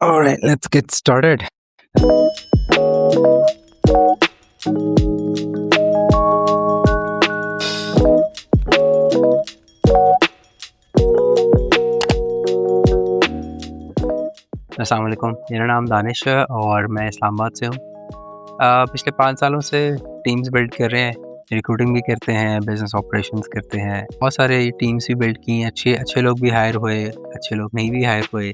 All right, let's get started. अस्सलाम वालेकुम, मेरा नाम दानिश है और मैं इस्लामाबाद से हूँ। पिछले 5 सालों से टीम्स बिल्ड कर रहे हैं, रिक्रूटिंग भी करते हैं, बिज़नेस ऑपरेशंस करते हैं। बहुत सारे टीम्स भी बिल्ड की हैं, अच्छे लोग भी हायर हुए, अच्छे लोग नहीं भी हायर हुए।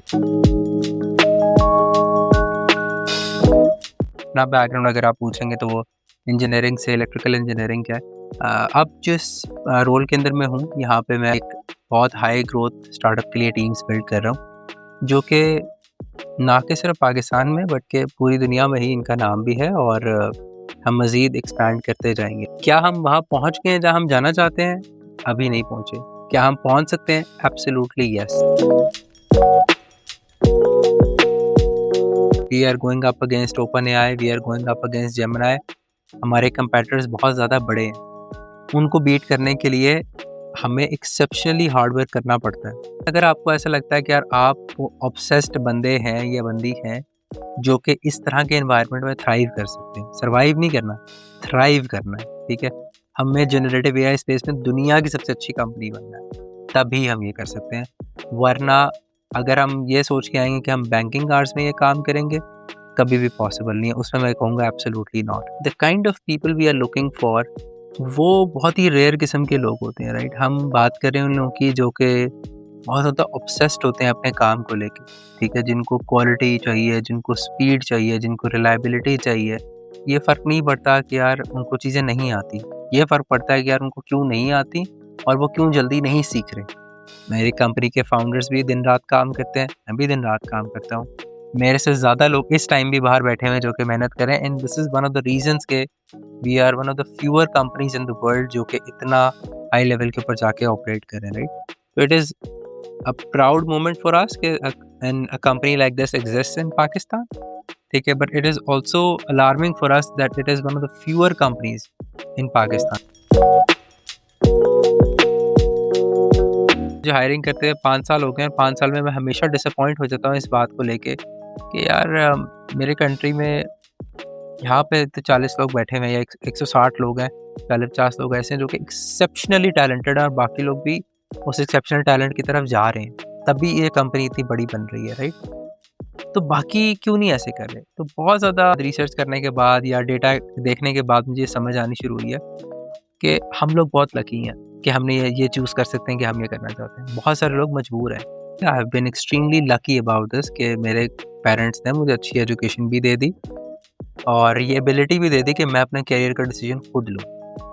अपना बैकग्राउंड अगर आप पूछेंगे तो वो इंजीनियरिंग से इलेक्ट्रिकल इंजीनियरिंग का है। अब जिस रोल के अंदर मैं हूँ, यहाँ पे मैं एक बहुत हाई ग्रोथ स्टार्टअप के लिए टीम्स बिल्ड कर रहा हूँ, जो कि ना कि सिर्फ पाकिस्तान में बट के पूरी दुनिया में ही इनका नाम भी है और हम मज़ीद एक्सपैंड करते जाएंगे। क्या हम वहाँ पहुँच गए हैं जहाँ हम जाना चाहते हैं? अभी नहीं पहुँचे। क्या हम पहुँच सकते हैं? Absolutely yes. We are going up against OpenAI, we are going up against Gemini. हमारे कंपेटिटर्स बहुत ज़्यादा बड़े हैं। उनको बीट करने के लिए हमें एक्सेप्शनली हार्ड वर्क करना पड़ता है। अगर आपको ऐसा लगता है कि यार आप ऑब्सेस्ड बंदे हैं या बंदी हैं जो कि इस तरह के एनवायरनमेंट में थ्राइव कर सकते हैं, सर्वाइव नहीं करना, थ्राइव करना है, ठीक है। हमें जनरेटिव एआई स्पेस में दुनिया की सबसे अच्छी कंपनी बनना है, तभी हम ये कर सकते हैं। वरना अगर हम ये सोच के आएंगे कि हम बैंकिंग आवर्स में ये काम करेंगे, कभी भी पॉसिबल नहीं है। उसमें मैं कहूँगा absolutely not. The kind of people we are looking for, वो बहुत ही रेयर किस्म के लोग होते हैं, राइट। हम बात कर रहे हैं उन लोगों की जो कि बहुत ज़्यादा ऑब्सेस्ड होते हैं अपने काम को लेके, ठीक है। जिनको क्वालिटी चाहिए, जिनको स्पीड चाहिए, जिनको रिलायबिलिटी चाहिए। ये फ़र्क नहीं पड़ता कि यार उनको चीज़ें नहीं आती, ये फ़र्क पड़ता है कि यार उनको क्यों नहीं आती और वो क्यों जल्दी नहीं सीख रहे। मेरी कंपनी के फाउंडर्स भी दिन रात काम करते हैं, मैं भी दिन रात काम करता हूँ। मेरे से ज़्यादा लोग इस टाइम भी बाहर बैठे हुए हैं जो कि मेहनत कर रहे हैं। And this is one of the reasons के we are one of the fewer companies in the world जो कि इतना हाई लेवल के ऊपर जाके ऑपरेट कर रहे हैं, राइट। तो it is a proud moment for us कि a company like this exists in Pakistan, ठीक है। But it is also alarming for us that it is one of the fewer companies in Pakistan जो hiring करते हैं। 5 साल हो गए हैं, 5 साल में मैं हमेशा डिसअपॉइंट हो जाता हूँ इस बात को लेके कि यार मेरे कंट्री में यहाँ पे तो 40 लोग बैठे हुए हैं या 160 लोग हैं, 40-50 लोग ऐसे हैं जो कि एक्सेप्शनली टैलेंटेड हैं और बाकी लोग भी उस एक्सेप्शनल टैलेंट की तरफ जा रहे हैं, तभी ये कंपनी इतनी बड़ी बन रही है, राइट। तो बाकी क्यों नहीं ऐसे कर रहे? तो बहुत ज़्यादा रिसर्च करने के बाद या डेटा देखने के बाद मुझे समझ आनी शुरू हुई है कि हम लोग बहुत लकी हैं कि हमने ये चूज़ कर सकते हैं कि हम ये करना चाहते हैं। बहुत सारे लोग मजबूर हैं। I have been extremely lucky about this कि मेरे पेरेंट्स ने मुझे अच्छी एजुकेशन भी दे दी और ये एबिलिटी भी दे दी कि मैं अपने करियर का डिसीजन खुद लूँ।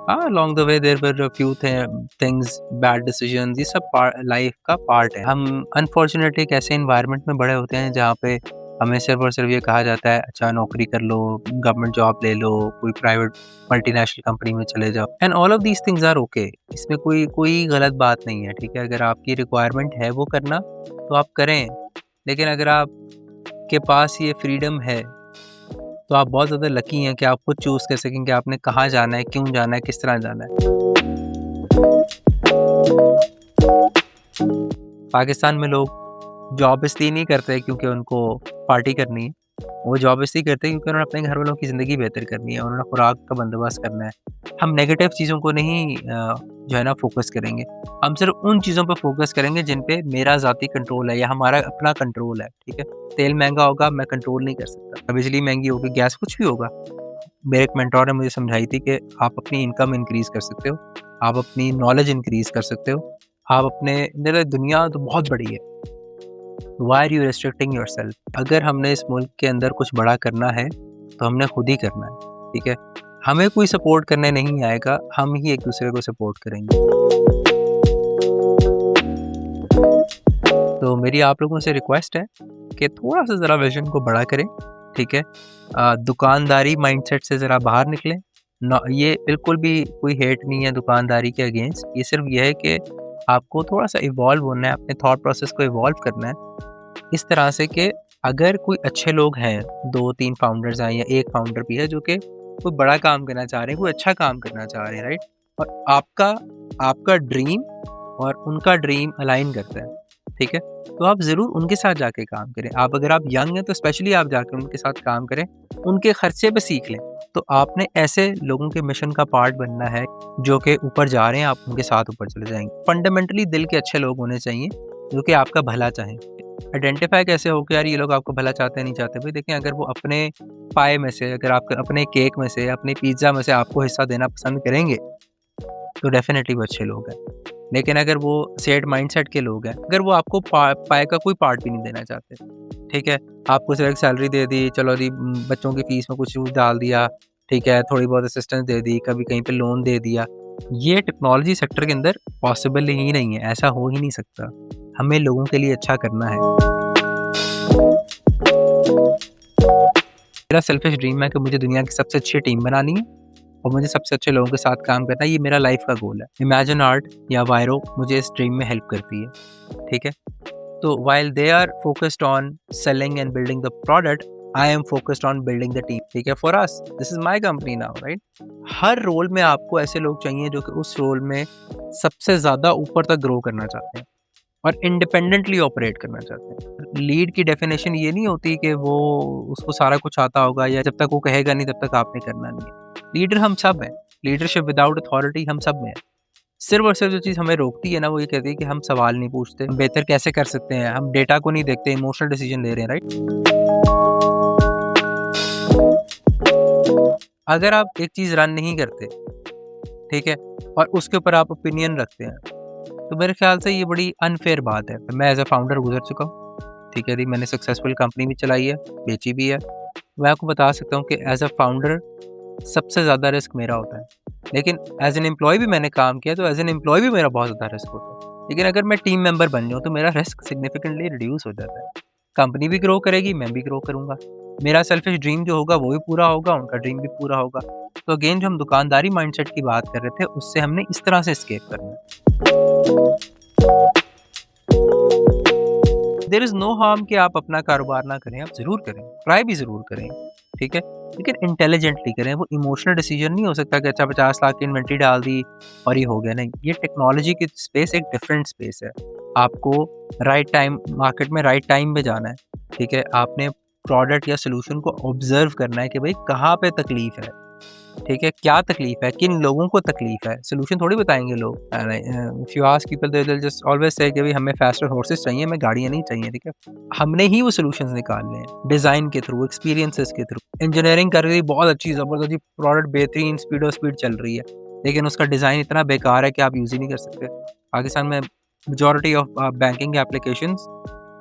हाँ, along the way there were a few things, bad decisions, ये सब लाइफ का पार्ट है। हम अनफॉर्चुनेटली एक ऐसे एनवायरनमेंट में बड़े होते हैं जहाँ पे हमें सिर्फ और सिर्फ ये कहा जाता है अच्छा नौकरी कर लो, गवर्नमेंट जॉब ले लो, कोई प्राइवेट मल्टीनेशनल कंपनी में चले जाओ। And all of these things are okay, इसमें कोई गलत बात नहीं है, ठीक है। अगर आपकी रिक्वायरमेंट है वो करना तो आप करें, लेकिन अगर आपके पास ये फ्रीडम है तो आप बहुत ज़्यादा लकी हैं कि आप खुद चूज़ कर सकें कि आपने कहाँ जाना है, क्यों जाना है, किस तरह जाना है। पाकिस्तान में लोग जॉब इसलिए नहीं करते क्योंकि उनको पार्टी करनी है, वो जॉब इसलिए करते हैं क्योंकि उन्होंने अपने घर वालों की ज़िंदगी बेहतर करनी है, उन्होंने खुराक का बंदोबस्त करना है। हम नेगेटिव चीज़ों को नहीं जो है ना फोकस करेंगे, हम सिर्फ उन चीज़ों पर फोकस करेंगे जिन पे मेरा ज़ाती कंट्रोल है या हमारा अपना कंट्रोल है, ठीक है। तेल महंगा होगा, मैं कंट्रोल नहीं कर सकता, बिजली महंगी होगी, गैस, कुछ भी होगा। मेरे एक मेंटोर ने मुझे समझाई थी कि आप अपनी इनकम इंक्रीज़ कर सकते हो, आप अपनी नॉलेज इंक्रीज़ कर सकते हो, आप अपने दुनिया तो बहुत बड़ी है, why are you restricting yourself. अगर हमने इस मुल्क के अंदर कुछ बड़ा करना है तो हमने खुद ही करना है, ठीक है। हमें कोई सपोर्ट करने नहीं आएगा, हम ही एक दूसरे को सपोर्ट करेंगे। तो मेरी आप लोगों से रिक्वेस्ट है कि थोड़ा सा ज़रा विजन को बड़ा करें, ठीक है। दुकानदारी माइंडसेट से ज़रा बाहर निकलें। ये बिल्कुल भी कोई हेट नहीं है दुकानदारी के अगेंस्ट, ये सिर्फ ये है कि आपको थोड़ा सा इवॉल्व होना है, अपने थॉट प्रोसेस को इवॉल्व करना है इस तरह से कि अगर कोई अच्छे लोग हैं, 2-3 फाउंडर्स हैं या एक फाउंडर भी है जो कि कोई बड़ा काम करना चाह रहे हैं, कोई अच्छा काम करना चाह रहे हैं, राइट। और आपका ड्रीम और उनका ड्रीम अलाइन करता है, ठीक है? तो आप ज़रूर उनके साथ जाके काम करें। आप अगर आप यंग हैं तो स्पेशली आप जाकर उनके साथ काम करें, उनके खर्चे पे सीख लें। तो आपने ऐसे लोगों के मिशन का पार्ट बनना है जो कि ऊपर जा रहे हैं, आप उनके साथ ऊपर चले जाएँगे। फंडामेंटली दिल के अच्छे लोग होने चाहिए जो कि आपका भला चाहें। आइडेंटिफ़ाई कैसे हो कि यार ये लोग आपका भला चाहते हैं, नहीं चाहते? भई देखिए, अगर वो अपने पाए में से, अगर आप अपने केक में से, अपने पिज़्ज़ा में से आपको हिस्सा देना पसंद करेंगे, तो डेफ़िनेटली वो अच्छे लोग हैं। लेकिन अगर वो सेट माइंडसेट के लोग हैं, अगर वो आपको पाए का कोई पार्ट भी नहीं देना चाहते, ठीक है? आपको सिर्फ एक सैलरी दे दी, चलो जी बच्चों की फ़ीस में कुछ डाल दिया, ठीक है? थोड़ी बहुत असिस्टेंस दे दी, कभी कहीं पे लोन दे दिया। ये टेक्नोलॉजी सेक्टर के अंदर पॉसिबल ही नहीं है, ऐसा हो ही नहीं सकता। हमें लोगों के लिए अच्छा करना है। मेरा सेल्फिश ड्रीम है कि मुझे दुनिया की सबसे अच्छी टीम बनानी है और मुझे सबसे अच्छे लोगों के साथ काम करना है। ये मेरा लाइफ का गोल है। इमेजिन आर्ट या वायरो मुझे इस ड्रीम में हेल्प करती है, ठीक है? तो while they are focused on selling and building the product, I am focused on building the team, ठीक है? For us this is my company now, right? हर रोल में आपको ऐसे लोग चाहिए जो कि उस रोल में सबसे ज़्यादा ऊपर तक ग्रो करना चाहते हैं और इंडिपेंडेंटली ऑपरेट करना चाहते हैं। लीड की डेफिनेशन ये नहीं होती कि वो उसको सारा कुछ आता होगा या जब तक वो कहेगा नहीं तब तक आपने करना नहीं है। लीडर हम सब हैं। लीडरशिप विदाउट अथॉरिटी हम सब में है। सिर्फ और सिर्फ जो चीज़ हमें रोकती है ना, वो ये कहती है कि हम सवाल नहीं पूछते, हम बेहतर कैसे कर सकते हैं, हम डेटा को नहीं देखते, इमोशनल डिसीजन ले रहे हैं, राइट? अगर आप एक चीज़ रन नहीं करते, ठीक है, और उसके ऊपर आप ओपिनियन रखते हैं, तो मेरे ख्याल से ये बड़ी अनफेयर बात है। मैं एज़ अ फाउंडर गुज़र चुका हूँ, ठीक है जी, मैंने सक्सेसफुल कंपनी भी चलाई है, बेची भी है। मैं आपको बता सकता हूँ कि एज़ अ फाउंडर सबसे ज़्यादा रिस्क मेरा होता है। लेकिन एज़ एन एम्प्लॉयी भी मैंने काम किया, तो एज़ एन एम्प्लॉयी भी मेरा बहुत ज़्यादा रिस्क होता है। लेकिन अगर मैं टीम मेंबर बन जाऊँ, तो मेरा रिस्क सिग्निफिकेंटली रिड्यूस हो जाता है। कंपनी भी ग्रो करेगी, मैं भी ग्रो करूँगा। मेरा सेल्फिश ड्रीम जो होगा, वो भी पूरा होगा, उनका ड्रीम भी पूरा होगा। तो अगेन जो हम दुकानदारी माइंडसेट की बात कर रहे थे, उससे हमने इस तरह से एस्केप करना है। देयर इज़ नो हार्म कि आप अपना कारोबार ना करें, आप ज़रूर करें, ट्राई भी ज़रूर करें, ठीक है? लेकिन इंटेलिजेंटली करें। वो इमोशनल डिसीजन नहीं हो सकता कि अच्छा 50 लाख की इन्वेंटरी डाल दी और ये हो गया, नहीं। ये टेक्नोलॉजी की स्पेस एक डिफरेंट स्पेस है। आपको राइट टाइम मार्केट में राइट टाइम पे जाना है, ठीक है? आपने प्रोडक्ट या सॉल्यूशन को ऑब्जर्व करना है कि भाई कहाँ पे तकलीफ है, ठीक है? क्या तकलीफ है, किन लोगों को तकलीफ है, सॉल्यूशन थोड़ी बताएँगे लोग। If you ask people they will just always say कि भाई हमें फास्टर हॉर्सेस चाहिए, हमें गाड़ियाँ नहीं चाहिए, ठीक है? हमने ही वो सॉल्यूशंस निकालने हैं, डिज़ाइन के थ्रू, एक्सपीरियंसेस के थ्रू। इंजीनियरिंग कर रही बहुत अच्छी ज़बरदस्त जी, प्रोडक्ट बेहतरीन स्पीड चल रही है, लेकिन उसका डिज़ाइन इतना बेकार है कि आप यूज़ ही नहीं कर सकते। पाकिस्तान में majority of banking applications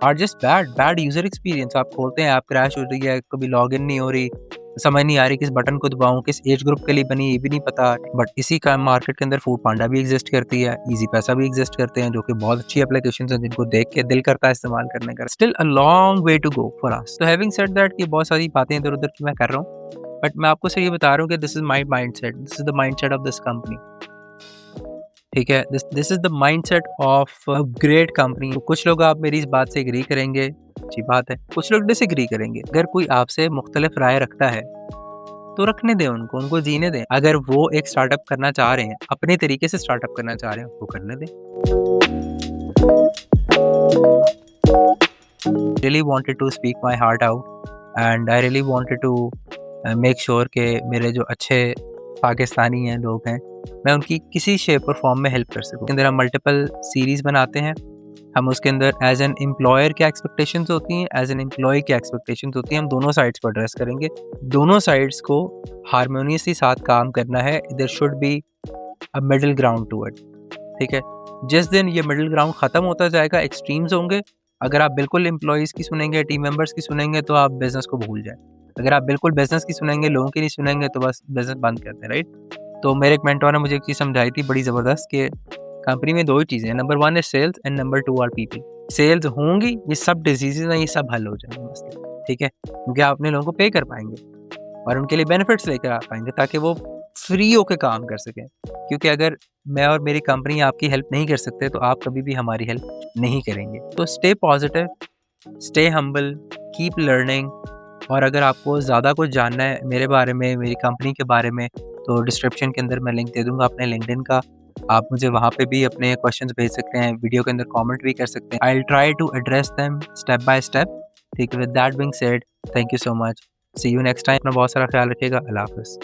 are just bad user experience. आप खोलते हैं, ऐप क्रैश हो रही है, कभी लॉगिन नहीं हो रही, समझ नहीं आ रही किस बटन को दबाऊँ, किस एज ग्रुप के लिए बनी ये भी नहीं पता। बट इसी का मार्केट के अंदर फूड पांडा भी एग्जिस्ट करती है, ईज़ी पैसा भी एग्जिस्ट करते हैं, जो कि बहुत अच्छी एप्लीकेशंस हैं जिनको देख के दिल करता है इस्तेमाल करने का। Still a long way to go for us. तो हैविंग सेड दैट, ये बहुत सारी बातें इधर-उधर की मैं कर रहा हूँ, बट मैं आपको सिर्फ ये बता रहा हूँ कि this is my mindset, this is the mindset of this company, ठीक है? This is the mindset of a great company. कुछ लोग आप मेरी इस बात से एग्री करेंगे, अच्छी बात है, कुछ लोग डिसएग्री करेंगे। अगर कोई आपसे मुख्तलिफ राय रखता है तो रखने दें उनको जीने दें। अगर वो एक स्टार्टअप करना चाह रहे हैं, अपने तरीके से स्टार्टअप करना चाह रहे हैं, वो करने दें। Really wanted to speak my heart out and I really wanted to make sure कि मेरे जो अच्छे पाकिस्तानी हैं लोग हैं, मैं उनकी किसी शेप और फॉर्म में हेल्प कर सकूँ। अंदर हम मल्टीपल सीरीज़ बनाते हैं। हम उसके अंदर एज़ एन एम्प्लॉयर क्या एक्सपेक्टेशंस होती हैं, एज़ एन एम्प्लॉयी क्या एक्सपेक्टेशंस होती हैं, हम दोनों साइड्स को एड्रेस करेंगे। दोनों साइड्स को हार्मोनियसली साथ काम करना है। There should be a middle ground to it, ठीक है? जिस दिन ये मिडल ग्राउंड ख़त्म होता जाएगा, एक्सट्रीम्स होंगे। अगर आप बिल्कुल एम्प्लॉइज़ की सुनेंगे, टीम मेंबर्स की सुनेंगे, तो आप बिज़नेस को भूल जाएँ। अगर आप बिल्कुल बिज़नेस की सुनेंगे, लोगों की नहीं सुनेंगे, तो बस बिज़नेस बंद कर दें, राइट? तो मेरे एक मेंटर ने मुझे एक चीज़ समझाई थी बड़ी ज़बरदस्त कि कंपनी में 2 ही चीज़ें हैं, number 1 is sales and number 2 are people. Sales होंगी, ये सब डिसीज़ेज़ हैं, ये सब हल हो जाएँगे मसले, ठीक है? क्योंकि आप अपने लोगों को पे कर पाएँगे और उनके लिए बेनिफिट्स लेकर आ पाएँगे ताकि वो फ्री होके काम कर सकें। क्योंकि अगर मैं और मेरी कंपनी आपकी हेल्प नहीं कर सकते, तो आप कभी भी हमारी हेल्प नहीं करेंगे। तो stay positive, stay humble, keep learning. और अगर आपको ज़्यादा कुछ जानना है मेरे बारे में, मेरी कंपनी के बारे में, तो डिस्क्रिप्शन के अंदर मैं लिंक दे दूँगा अपने लिंक्डइन का। आप मुझे वहाँ पे भी अपने क्वेश्चंस भेज सकते हैं, वीडियो के अंदर कमेंट भी कर सकते हैं। I will try to address them step by step. ठीक है, with that being said, thank you so much, see you next time. अपना बहुत सारा ख्याल रखिएगा। अल्लाह हाफ़िज़।